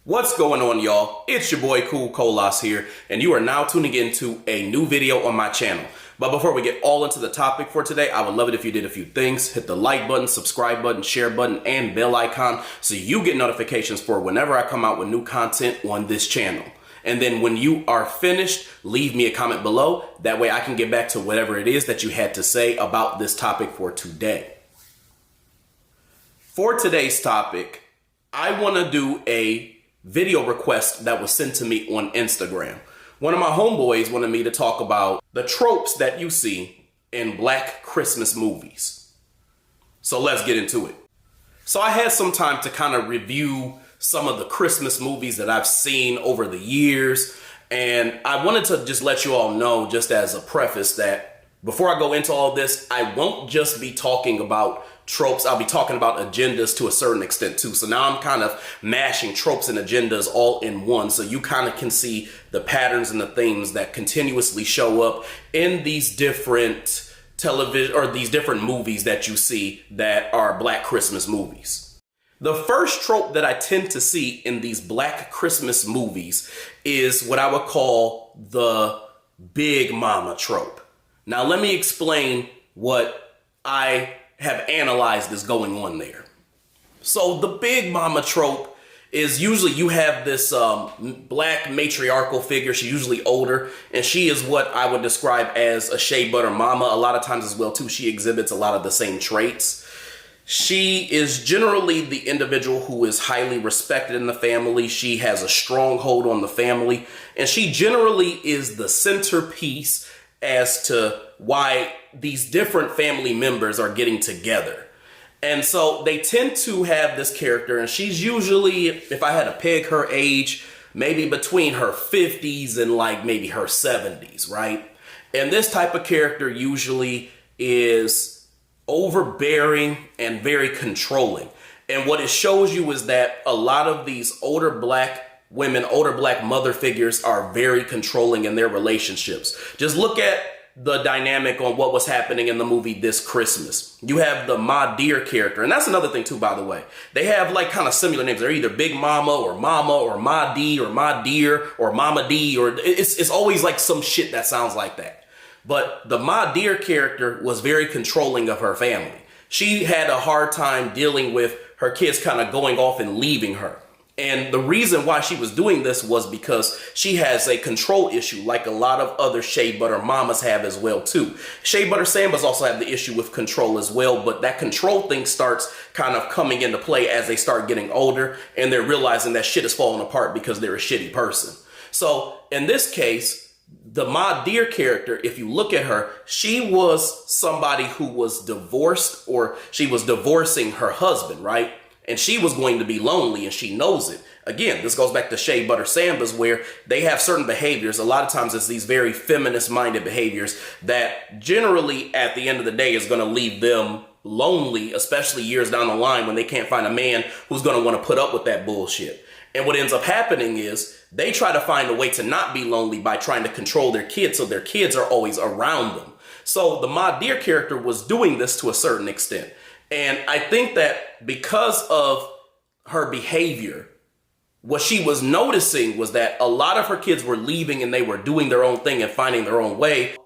What's going on, y'all? It's your boy Cool Colas here, and you are now tuning into a new video on my channel. But before we get all into the topic for today, I would love it if you did a few things. Hit the like button, subscribe button, share button, and bell icon so you get notifications for whenever I come out with new content on this channel. And then when you are finished, leave me a comment below. That way I can get back to whatever it is that you had to say about this topic for today. For today's topic, I want to do a video request that was sent to me on Instagram. One of my homeboys wanted me to talk about the tropes that you see in Black Christmas movies. So let's get into it. So I had some time to kind of review some of the Christmas movies that I've seen over the years. And I wanted to just let you all know, just as a preface, that before I go into all this, I won't just be talking about tropes. I'll be talking about agendas to a certain extent too. So now I'm kind of mashing tropes and agendas all in one. So you kind of can see the patterns and the themes that continuously show up in these different television or these different movies that you see that are Black Christmas movies. The first trope that I tend to see in these Black Christmas movies is what I would call the Big Mama trope. Now let me explain what I have analyzed is going on there. So the Big Mama trope is usually you have this Black matriarchal figure. She's usually older, and she is what I would describe as a shea butter mama. A lot of times as well too, she exhibits a lot of the same traits. She is generally the individual who is highly respected in the family. She has a strong hold on the family, and she generally is the centerpiece as to why these different family members are getting together. And so they tend to have this character, and she's usually, if I had to peg her age, maybe between her 50s and like maybe her 70s, right? And this type of character usually is overbearing and very controlling. And what it shows you is that a lot of these older Black women, older Black mother figures are very controlling in their relationships. Just look at the dynamic on what was happening in the movie This Christmas. You have the Ma Dear character, and that's another thing too, by the way. They have like kind of similar names. They're either Big Mama or Ma D or Ma Dear or Mama D, or it's always like some shit that sounds like that. But the Ma Dear character was very controlling of her family. She had a hard time dealing with her kids kind of going off and leaving her. And the reason why she was doing this was because she has a control issue, like a lot of other shea butter mamas have as well too. Shea butter Sambas also have the issue with control as well, but that control thing starts kind of coming into play as they start getting older, and they're realizing that shit is falling apart because they're a shitty person. So in this case, the Ma Dear character, if you look at her, she was somebody who was divorced, or she was divorcing her husband, right? And she was going to be lonely, and she knows it. Again, this goes back to shea butter Sambas, where they have certain behaviors. A lot of times it's these very feminist-minded behaviors that generally at the end of the day is going to leave them lonely, especially years down the line when they can't find a man who's going to want to put up with that bullshit. And what ends up happening is they try to find a way to not be lonely by trying to control their kids, so their kids are always around them. So the Ma Dear character was doing this to a certain extent. And I think that because of her behavior, what she was noticing was that a lot of her kids were leaving and they were doing their own thing and finding their own way.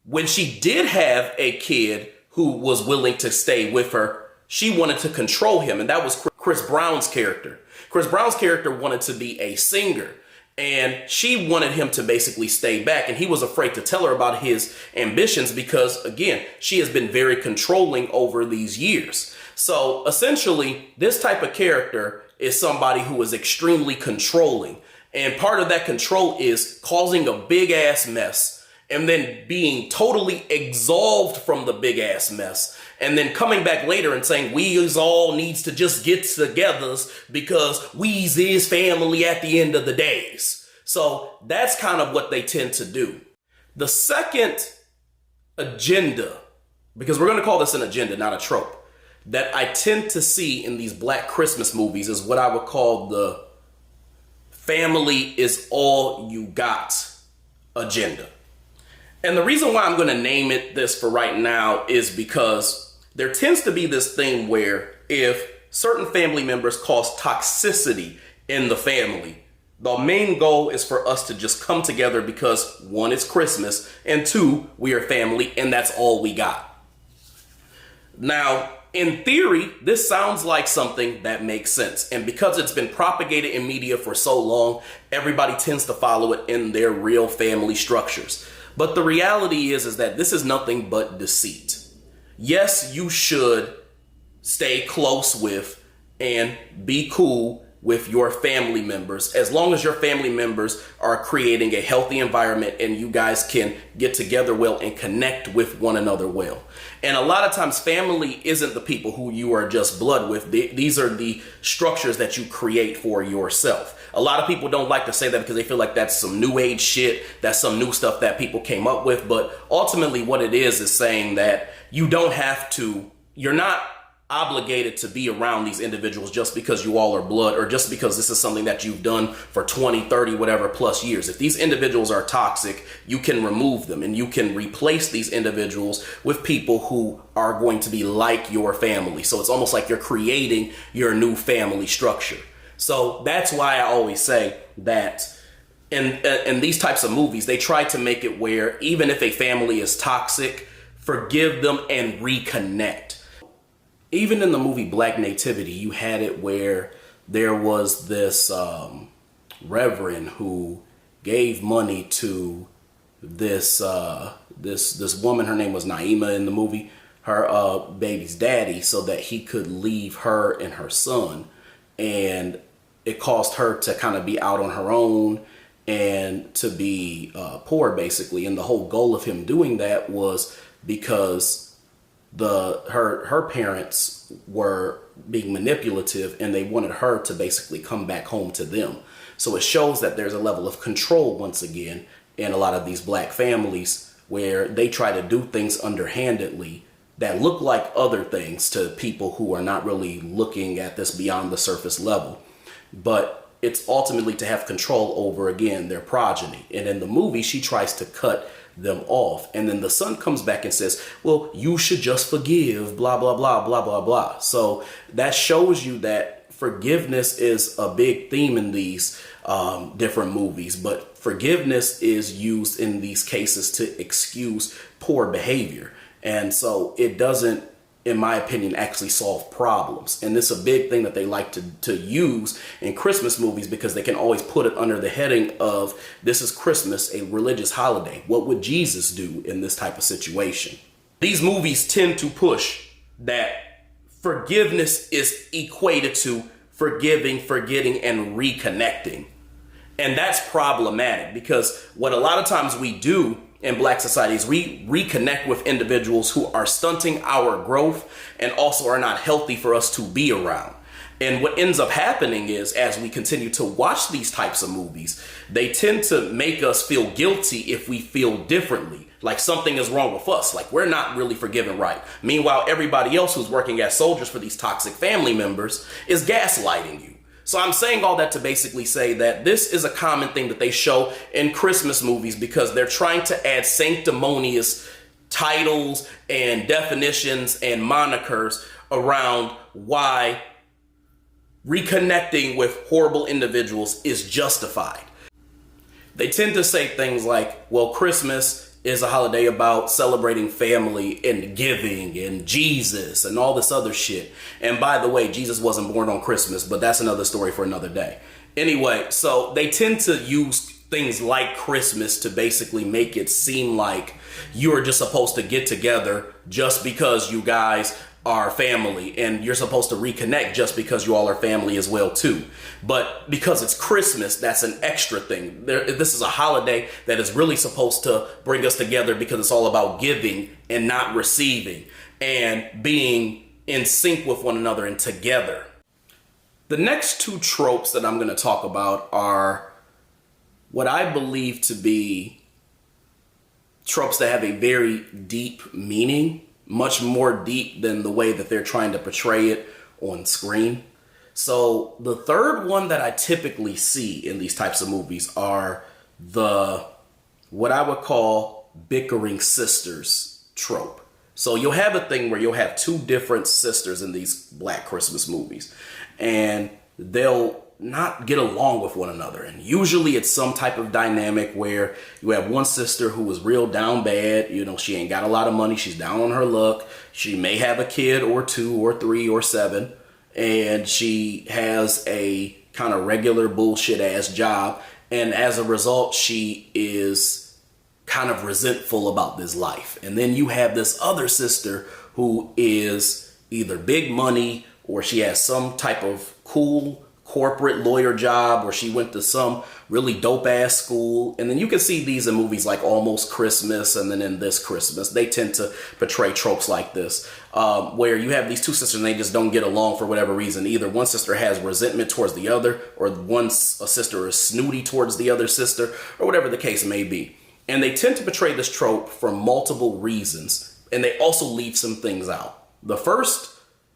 When she did have a kid who was willing to stay with her, she wanted to control him. And that was Chris Brown's character. Chris Brown's character wanted to be a singer, and she wanted him to basically stay back, and he was afraid to tell her about his ambitions because, again, she has been very controlling over these years. So essentially, this type of character is somebody who is extremely controlling, and part of that control is causing a big ass mess and then being totally absolved from the big ass mess, and then coming back later and saying we's all needs to just get together because we's is family at the end of the days. So that's kind of what they tend to do. The second agenda, because we're going to call this an agenda, not a trope, that I tend to see in these Black Christmas movies is what I would call the family is all you got agenda. And the reason why I'm going to name it this for right now is because there tends to be this thing where if certain family members cause toxicity in the family. The main goal is for us to just come together because one, it's Christmas, and two, we are family, and that's all we got. Now, in theory, this sounds like something that makes sense. And because it's been propagated in media for so long, everybody tends to follow it in their real family structures. But the reality is that this is nothing but deceit. Yes, you should stay close with and be cool with your family members, as long as your family members are creating a healthy environment and you guys can get together well and connect with one another well. And a lot of times family isn't the people who you are just blood with. These are the structures that you create for yourself. A lot of people don't like to say that because they feel like that's some new age shit, that's some new stuff that people came up with. But ultimately what it is saying that you don't have to, you're not obligated to be around these individuals just because you all are blood or just because this is something that you've done for 20, 30, whatever plus years. If these individuals are toxic, you can remove them and you can replace these individuals with people who are going to be like your family. So it's almost like you're creating your new family structure. So that's why I always say that in these types of movies, they try to make it where even if a family is toxic, forgive them and reconnect. Even in the movie Black Nativity, you had it where there was this reverend who gave money to this this woman. Her name was Naima in the movie, her baby's daddy, so that he could leave her and her son. And it caused her to kind of be out on her own and to be poor, basically. And the whole goal of him doing that was because her parents were being manipulative and they wanted her to basically come back home to them. So it shows that there's a level of control once again in a lot of these black families where they try to do things underhandedly that look like other things to people who are not really looking at this beyond the surface level. But it's ultimately to have control over, again, their progeny. And in the movie, she tries to cut them off. And then the son comes back and says, well, you should just forgive, blah, blah, blah, blah, blah, blah. So that shows you that forgiveness is a big theme in these different movies. But forgiveness is used in these cases to excuse poor behavior. And so it doesn't, in my opinion, actually solve problems. And this is a big thing that they like to use in Christmas movies because they can always put it under the heading of this is Christmas, a religious holiday. What would Jesus do in this type of situation? These movies tend to push that forgiveness is equated to forgiving, forgetting, and reconnecting. And that's problematic because what a lot of times we do in black societies, we reconnect with individuals who are stunting our growth and also are not healthy for us to be around. And what ends up happening is as we continue to watch these types of movies, they tend to make us feel guilty if we feel differently, like something is wrong with us, like we're not really forgiven right. Meanwhile, everybody else who's working as soldiers for these toxic family members is gaslighting you. So I'm saying all that to basically say that this is a common thing that they show in Christmas movies because they're trying to add sanctimonious titles and definitions and monikers around why reconnecting with horrible individuals is justified. They tend to say things like, well, Christmas is a holiday about celebrating family and giving and Jesus and all this other shit. And by the way, Jesus wasn't born on Christmas, but that's another story for another day. Anyway, so they tend to use things like Christmas to basically make it seem like you're just supposed to get together just because you guys are family and you're supposed to reconnect just because you all are family as well too. But because it's Christmas, that's an extra thing. This is a holiday that is really supposed to bring us together because it's all about giving and not receiving and being in sync with one another and together. The next two tropes that I'm going to talk about are what I believe to be tropes that have a very deep meaning, much more deep than the way that they're trying to portray it on screen. So the third one that I typically see in these types of movies are what I would call bickering sisters trope. So you'll have a thing where you'll have two different sisters in these Black Christmas movies, and they'll not get along with one another. And usually it's some type of dynamic where you have one sister who is real down bad. You know, she ain't got a lot of money. She's down on her luck. She may have a kid or 2 or 3 or 7. And she has a kind of regular bullshit ass job. And as a result, she is kind of resentful about this life. And then you have this other sister who is either big money, or she has some type of cool corporate lawyer job, or she went to some really dope ass school. And then you can see these in movies like Almost Christmas, and then in This Christmas, they tend to portray tropes like this, where you have these two sisters and they just don't get along for whatever reason. Either one sister has resentment towards the other, or a sister is snooty towards the other sister, or whatever the case may be. And they tend to portray this trope for multiple reasons, and they also leave some things out. The first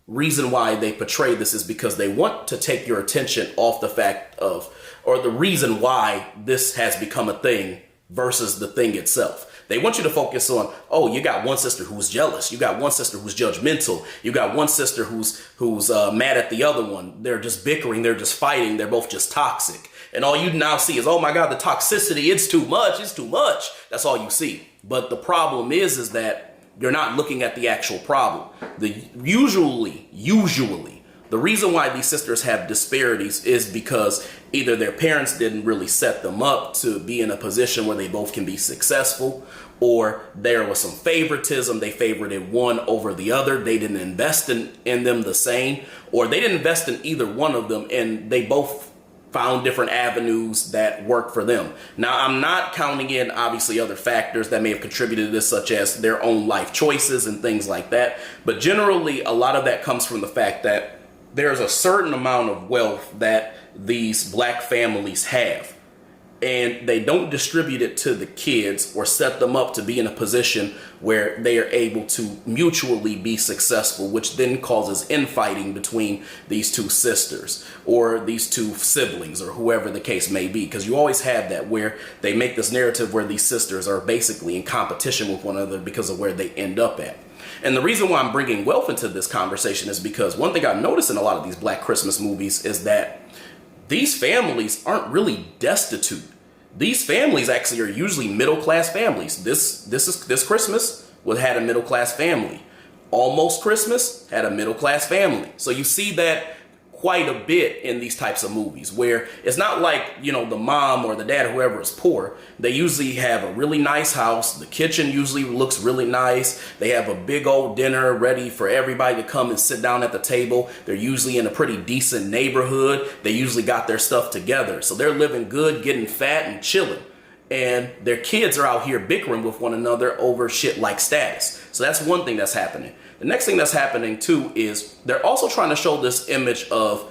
reason why they portray this is because they want to take your attention off the fact of, or the reason why this has become a thing versus the thing itself. They want you to focus on, oh, you got one sister who's jealous. You got one sister who's judgmental. You got one sister who's mad at the other one. They're just bickering. They're just fighting. They're both just toxic. And all you now see is, oh my God, the toxicity, it's too much. It's too much. That's all you see. But the problem is that you're not looking at the actual problem. Usually, the reason why these sisters have disparities is because either their parents didn't really set them up to be in a position where they both can be successful, or there was some favoritism. They favored one over the other. They didn't invest in them the same, or they didn't invest in either one of them, and they both found different avenues that work for them. Now, I'm not counting in, obviously, other factors that may have contributed to this, such as their own life choices and things like that. But generally, a lot of that comes from the fact that there's a certain amount of wealth that these black families have, and they don't distribute it to the kids or set them up to be in a position where they are able to mutually be successful, which then causes infighting between these two sisters or these two siblings or whoever the case may be. Because you always have that where they make this narrative where these sisters are basically in competition with one another because of where they end up at. And the reason why I'm bringing wealth into this conversation is because one thing I've noticed in a lot of these Black Christmas movies is that these families aren't really destitute. These families actually are usually middle-class families. This Christmas had a middle-class family. Almost Christmas had a middle-class family. So you see that quite a bit in these types of movies, where it's not like, you know, the mom or the dad or whoever is poor. They usually have a really nice house. The kitchen usually looks really nice. They have a big old dinner ready for everybody to come and sit down at the table. They're usually in a pretty decent neighborhood. They usually got their stuff together. So they're living good, getting fat and chilling. And their kids are out here bickering with one another over shit like status. So that's one thing that's happening. The next thing that's happening too is they're also trying to show this image of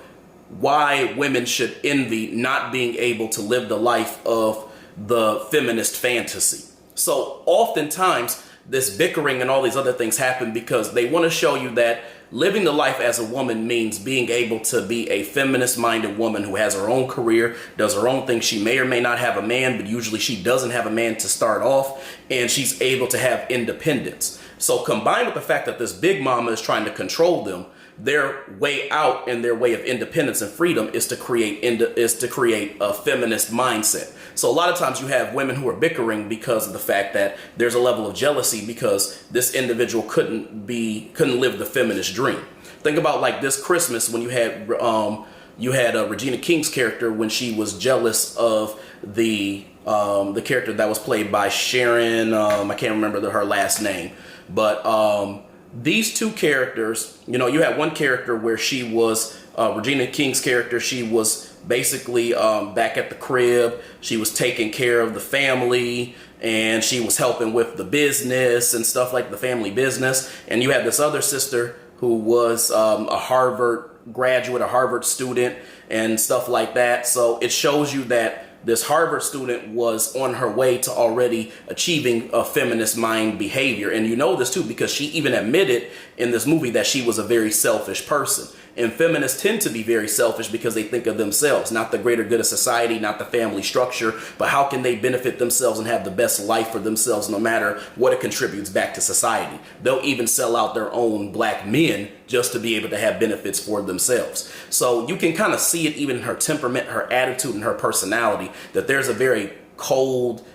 why women should envy not being able to live the life of the feminist fantasy. So oftentimes this bickering and all these other things happen because they want to show you that living the life as a woman means being able to be a feminist-minded woman who has her own career, does her own thing. She may or may not have a man, but usually she doesn't have a man to start off, and she's able to have independence. So combined with the fact that this big mama is trying to control them, their way out and their way of independence and freedom is to create a feminist mindset. So a lot of times you have women who are bickering because of the fact that there's a level of jealousy because this individual couldn't live the feminist dream. Think about like This Christmas when you had Regina King's character when she was jealous of the character that was played by Sharon. I can't remember her last name, but these two characters, you know, you had one character where she was Regina King's character. She was basically back at the crib. She was taking care of the family and she was helping with the business and stuff like the family business. And you had this other sister who was a Harvard graduate, a Harvard student and stuff like that. So it shows you that this Harvard student was on her way to already achieving a feminist mind behavior. And you know this too because she even admitted in this movie that she was a very selfish person. And feminists tend to be very selfish because they think of themselves, not the greater good of society, not the family structure, but how can they benefit themselves and have the best life for themselves no matter what it contributes back to society. They'll even sell out their own black men just to be able to have benefits for themselves. So you can kind of see it even in her temperament, her attitude, and her personality, that there's a very cold,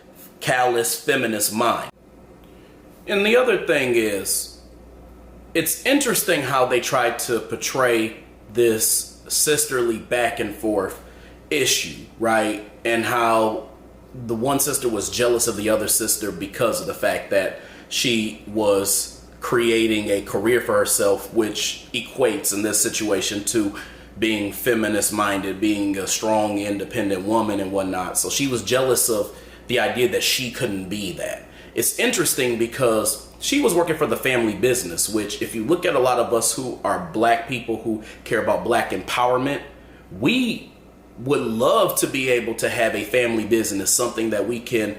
callous, feminist mind. And the other thing is, it's interesting how they tried to portray this sisterly back and forth issue, right? And how the one sister was jealous of the other sister because of the fact that she was creating a career for herself, which equates in this situation to being feminist minded, being a strong, independent woman and whatnot. So she was jealous of the idea that she couldn't be that. It's interesting because she was working for the family business, which if you look at a lot of us who are black people who care about black empowerment, we would love to be able to have a family business, something that we can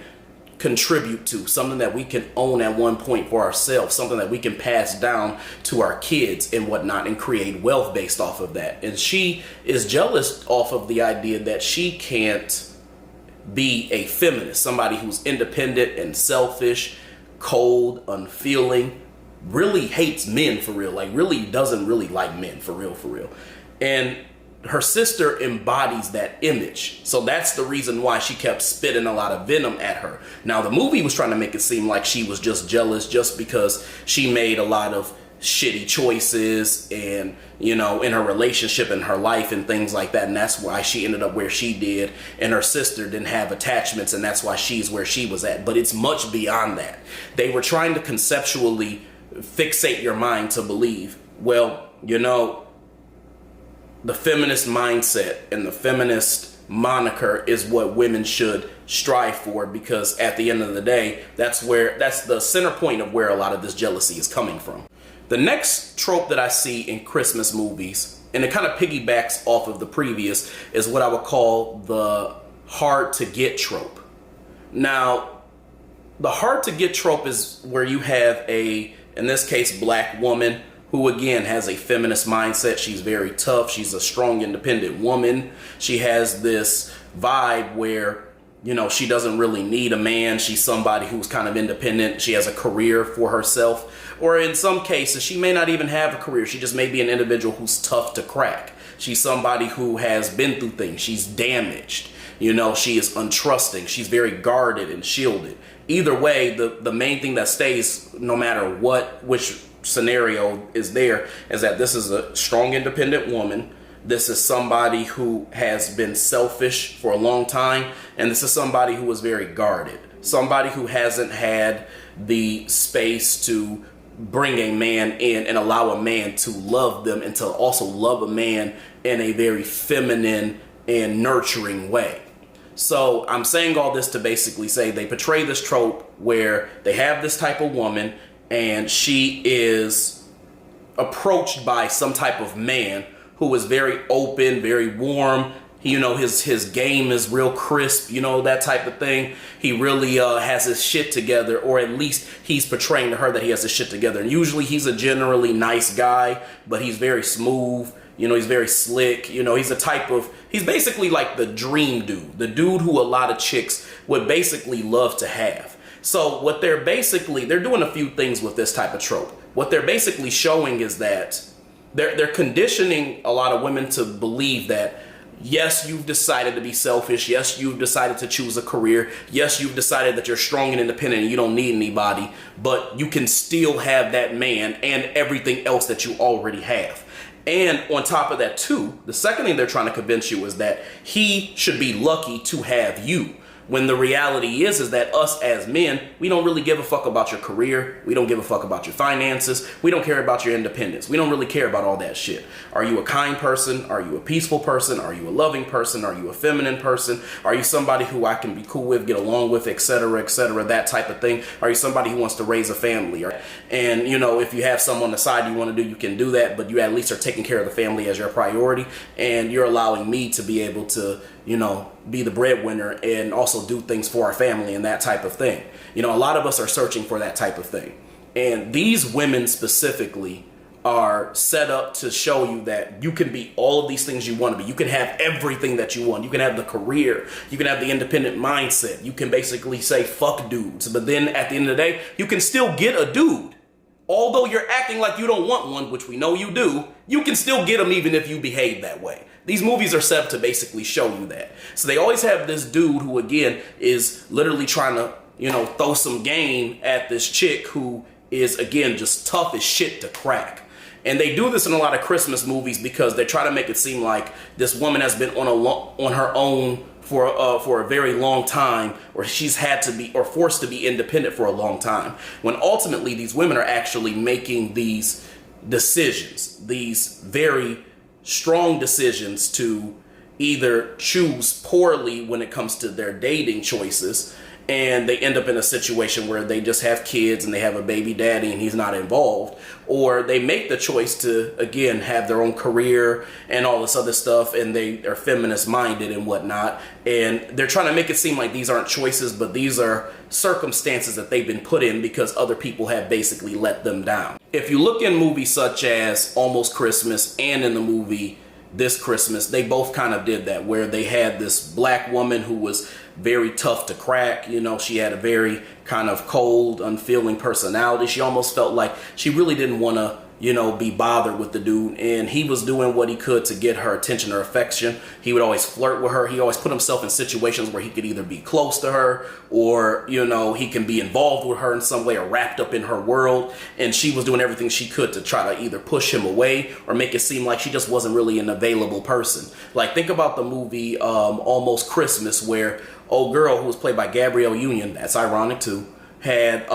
contribute to, something that we can own at one point for ourselves, something that we can pass down to our kids and whatnot and create wealth based off of that. And she is jealous off of the idea that she can't be a feminist, somebody who's independent and selfish, cold, unfeeling, really hates men for real, like really doesn't really like men for real. And her sister embodies that image. So that's the reason why she kept spitting a lot of venom at her. Now the movie was trying to make it seem like she was just jealous just because she made a lot of shitty choices and, you know, in her relationship and her life and things like that, and that's why she ended up where she did, and her sister didn't have attachments, and that's why she's where she was at. But it's much beyond that. They were trying to conceptually fixate your mind to believe, well, you know, the feminist mindset and the feminist moniker is what women should strive for, because at the end of the day, that's the center point of where a lot of this jealousy is coming from. The next trope that I see in Christmas movies, and it kind of piggybacks off of the previous, is what I would call the hard to get trope. Now, the hard to get trope is where you have in this case, black woman who again has a feminist mindset. She's very tough. She's a strong, independent woman. She has this vibe where, you know, she doesn't really need a man. She's somebody who's kind of independent. She has a career for herself. Or in some cases, she may not even have a career. She just may be an individual who's tough to crack. She's somebody who has been through things. She's damaged. You know, she is untrusting. She's very guarded and shielded. Either way, the main thing that stays, no matter which scenario is there, is that this is a strong, independent woman. This is somebody who has been selfish for a long time. And this is somebody who is very guarded. Somebody who hasn't had the space to bring a man in and allow a man to love them, and to also love a man in a very feminine and nurturing way. So I'm saying all this to basically say they portray this trope where they have this type of woman and she is approached by some type of man who is very open, very warm. You know, his game is real crisp, you know, that type of thing. He really has his shit together, or at least he's portraying to her that he has his shit together. And usually he's a generally nice guy, but he's very smooth. You know, he's very slick. You know, he's basically like the dream dude, the dude who a lot of chicks would basically love to have. So what they're doing a few things with this type of trope. What they're basically showing is that they're conditioning a lot of women to believe that, yes, you've decided to be selfish. Yes, you've decided to choose a career. Yes, you've decided that you're strong and independent and you don't need anybody, but you can still have that man and everything else that you already have. And on top of that too, the second thing they're trying to convince you is that he should be lucky to have you. When the reality is that us as men, we don't really give a fuck about your career. We don't give a fuck about your finances. We don't care about your independence. We don't really care about all that shit. Are you a kind person? Are you a peaceful person? Are you a loving person? Are you a feminine person? Are you somebody who I can be cool with, get along with, etc., that type of thing? Are you somebody who wants to raise a family? And, you know, if you have someone on the side you want to do, you can do that, but you at least are taking care of the family as your priority, and you're allowing me to be able to, you know, be the breadwinner and also do things for our family and that type of thing. You know, a lot of us are searching for that type of thing. And these women specifically are set up to show you that you can be all of these things you want to be. You can have everything that you want. You can have the career. You can have the independent mindset. You can basically say fuck dudes. But then at the end of the day, you can still get a dude. Although you're acting like you don't want one, which we know you do, you can still get them even if you behave that way. These movies are set up to basically show you that. So they always have this dude who, again, is literally trying to, throw some game at this chick who is, again, just tough as shit to crack. And they do this in a lot of Christmas movies because they try to make it seem like this woman has been on her own for a very long time, or she's had to be, or forced to be independent for a long time. When ultimately these women are actually making these decisions, these very strong decisions to either choose poorly when it comes to their dating choices, and they end up in a situation where they just have kids and they have a baby daddy and he's not involved, or they make the choice to, again, have their own career and all this other stuff, and they are feminist minded and whatnot, and they're trying to make it seem like these aren't choices, but these are circumstances that they've been put in because other people have basically let them down. If you look in movies such as Almost Christmas and in the movie This Christmas, they both kind of did that, where they had this black woman who was very tough to crack. She had a very kind of cold, unfeeling personality. She almost felt like she really didn't want to, be bothered with the dude, and he was doing what he could to get her attention or affection. He would always flirt with her. He always put himself in situations where he could either be close to her or, he can be involved with her in some way or wrapped up in her world. And she was doing everything she could to try to either push him away or make it seem like she just wasn't really an available person. Like, think about the movie Almost Christmas, where old girl, who was played by Gabrielle Union, that's ironic too, had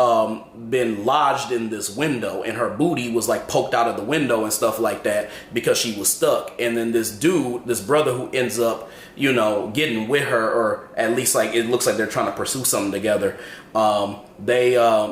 been lodged in this window, and her booty was like poked out of the window and stuff like that because she was stuck. And then this dude, this brother who ends up, getting with her, or at least like it looks like they're trying to pursue something together.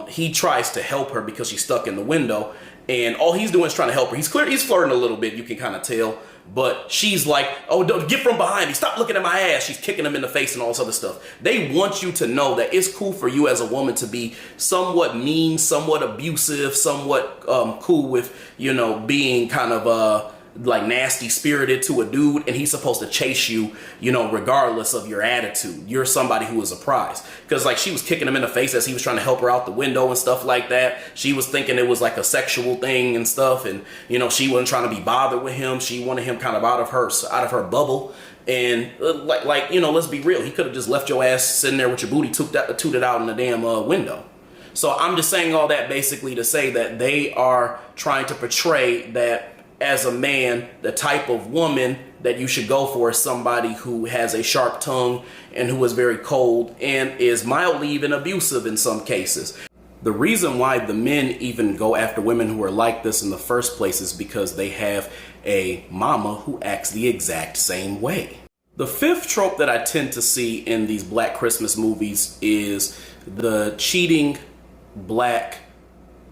He tries to help her because she's stuck in the window, and all he's doing is trying to help her. He's flirting a little bit, you can kind of tell. But she's like, oh, don't get from behind me. Stop looking at my ass. She's kicking him in the face and all this other stuff. They want you to know that it's cool for you as a woman to be somewhat mean, somewhat abusive, somewhat cool with, being kind of like nasty spirited to a dude, and he's supposed to chase you, regardless of your attitude. You're somebody who is a prize. Because like she was kicking him in the face as he was trying to help her out the window and stuff like that. She was thinking it was like a sexual thing and stuff, and she wasn't trying to be bothered with him. She wanted him kind of out of her bubble. And let's be real, he could have just left your ass sitting there with your booty tooted out in the damn window. So I'm just saying all that basically to say that they are trying to portray that as a man, the type of woman that you should go for is somebody who has a sharp tongue and who is very cold and is mildly even abusive in some cases. The reason why the men even go after women who are like this in the first place is because they have a mama who acts the exact same way. The fifth trope that I tend to see in these Black Christmas movies is the cheating black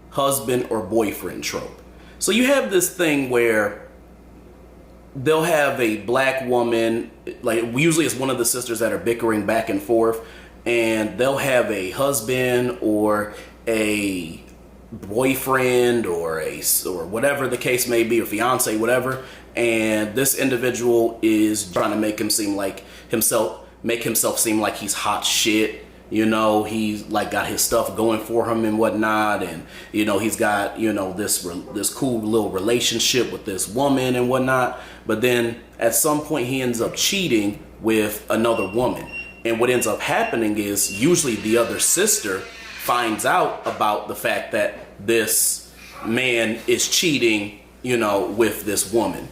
husband or boyfriend trope. So you have this thing where they'll have a black woman, like usually it's one of the sisters that are bickering back and forth, and they'll have a husband or a boyfriend or whatever the case may be, or fiance, whatever, and this individual is trying to make himself seem like he's hot shit. He's like got his stuff going for him and whatnot, and he's got this cool little relationship with this woman and whatnot. But then at some point he ends up cheating with another woman, and what ends up happening is usually the other sister finds out about the fact that this man is cheating, with this woman,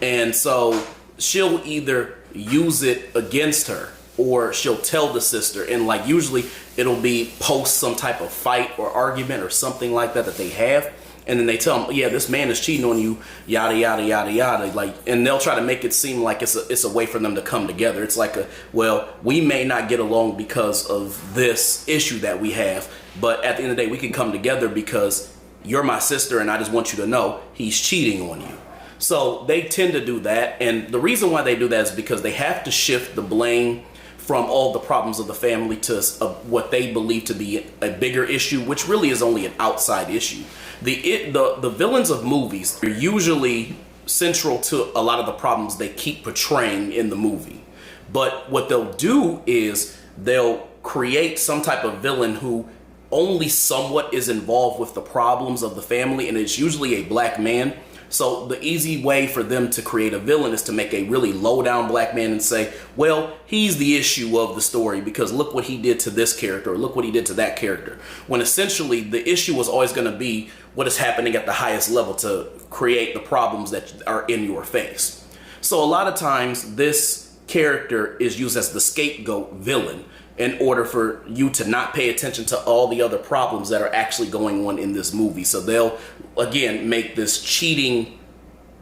and so she'll either use it against her, or she'll tell the sister, and like usually it'll be post some type of fight or argument or something like that they have, and then they tell them, yeah, this man is cheating on you, yada yada yada yada, like, and they'll try to make it seem like it's a way for them to come together. It's like well, we may not get along because of this issue that we have, but at the end of the day we can come together because you're my sister and I just want you to know he's cheating on you. So they tend to do that, and the reason why they do that is because they have to shift the blame from all the problems of the family to what they believe to be a bigger issue, which really is only an outside issue. The villains of movies are usually central to a lot of the problems they keep portraying in the movie. But what they'll do is they'll create some type of villain who only somewhat is involved with the problems of the family, and it's usually a black man. So the easy way for them to create a villain is to make a really low down black man and say, well, he's the issue of the story because look what he did to this character, or look what he did to that character. When essentially the issue was always going to be what is happening at the highest level to create the problems that are in your face. So a lot of times this character is used as the scapegoat villain in order for you to not pay attention to all the other problems that are actually going on in this movie. So they'll, again, make this cheating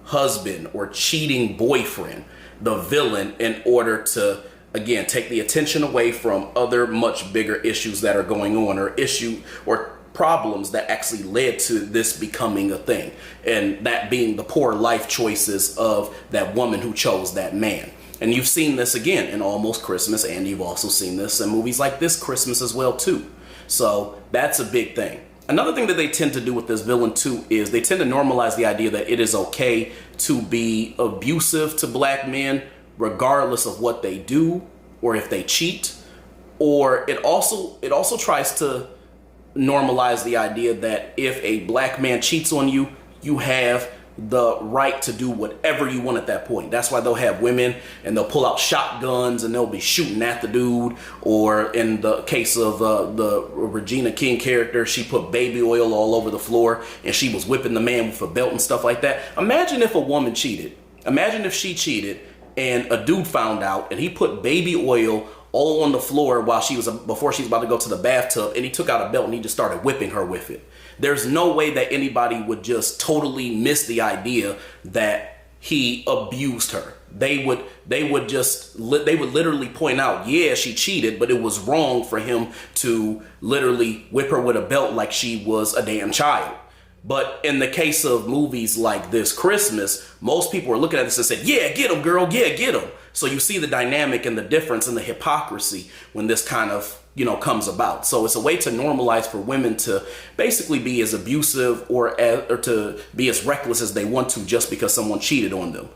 husband or cheating boyfriend the villain in order to, again, take the attention away from other much bigger issues that are going on, or problems that actually led to this becoming a thing. And that being the poor life choices of that woman who chose that man. And you've seen this again in Almost Christmas, and you've also seen this in movies like This Christmas as well too. So that's a big thing. Another thing that they tend to do with this villain too is they tend to normalize the idea that it is okay to be abusive to black men regardless of what they do or if they cheat. Or it also tries to normalize the idea that if a black man cheats on you, you have the right to do whatever you want at that point. That's why they'll have women and they'll pull out shotguns and they'll be shooting at the dude. Or in the case of the Regina King character, she put baby oil all over the floor and she was whipping the man with a belt and stuff like that. Imagine if a woman cheated. Imagine if she cheated and a dude found out and he put baby oil all on the floor before she was about to go to the bathtub, and he took out a belt and he just started whipping her with it. There's no way that anybody would just totally miss the idea that he abused her. They would literally point out, yeah, she cheated, but it was wrong for him to literally whip her with a belt like she was a damn child. But in the case of movies like This Christmas, most people are looking at this and saying, yeah, get him, girl, yeah, get him. So you see the dynamic and the difference and the hypocrisy when this kind of, comes about. So it's a way to normalize for women to basically be as abusive or to be as reckless as they want to just because someone cheated on them.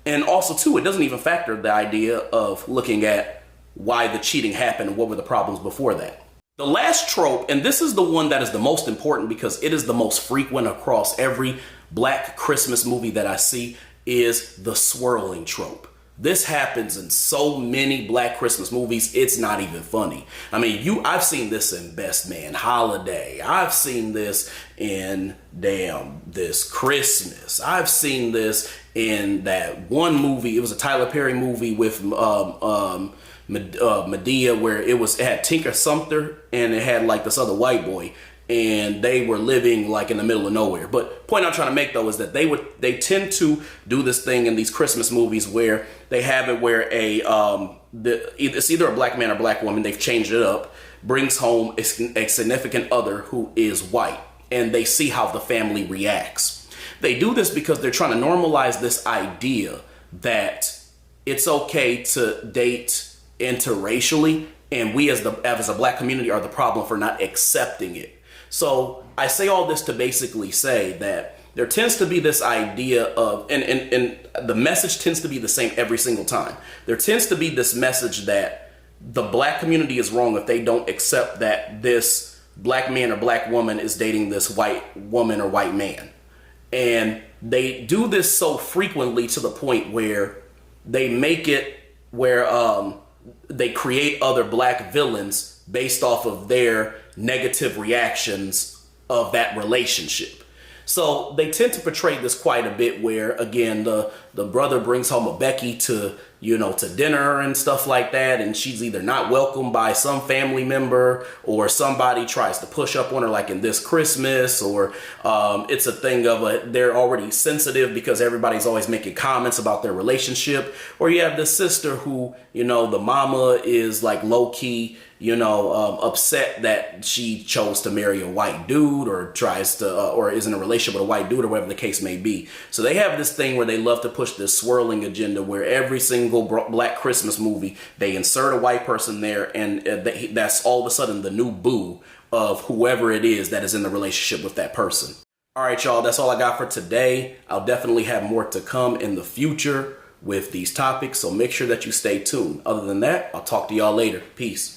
And also, too, it doesn't even factor the idea of looking at why the cheating happened and what were the problems before that. The last trope, and this is the one that is the most important because it is the most frequent across every Black Christmas movie that I see, is the swirling trope. This happens in so many Black Christmas movies, it's not even funny. I mean, I've seen this in Best Man Holiday. I've seen this in This Christmas. I've seen this in that one movie. It was a Tyler Perry movie with Medea, where it had Tinker Sumter and it had like this other white boy, and they were living like in the middle of nowhere. But point I'm trying to make though is that they tend to do this thing in these Christmas movies where they have it where it's either a black man or black woman, they've changed it up, brings home a significant other who is white, and they see how the family reacts. They do this because they're trying to normalize this idea that it's okay to date interracially, and we as a black community are the problem for not accepting it. So I say all this to basically say that there tends to be this idea of, and the message tends to be the same every single time. There tends to be this message that the black community is wrong if they don't accept that this black man or black woman is dating this white woman or white man. And they do this so frequently to the point where they make it where they create other black villains based off of their negative reactions of that relationship. So they tend to portray this quite a bit where, again, the brother brings home a Becky to dinner and stuff like that, and she's either not welcomed by some family member or somebody tries to push up on her like in This Christmas, or it's a thing of they're already sensitive because everybody's always making comments about their relationship. Or you have this sister who, the mama is like low-key, upset that she chose to marry a white dude or or is in a relationship with a white dude or whatever the case may be. So they have this thing where they love to push this swirling agenda where every single single Black Christmas movie, they insert a white person there, and that's all of a sudden the new boo of whoever it is that is in the relationship with that person. All right, y'all, that's all I got for today. I'll definitely have more to come in the future with these topics, so make sure that you stay tuned. Other than that, I'll talk to y'all later. Peace.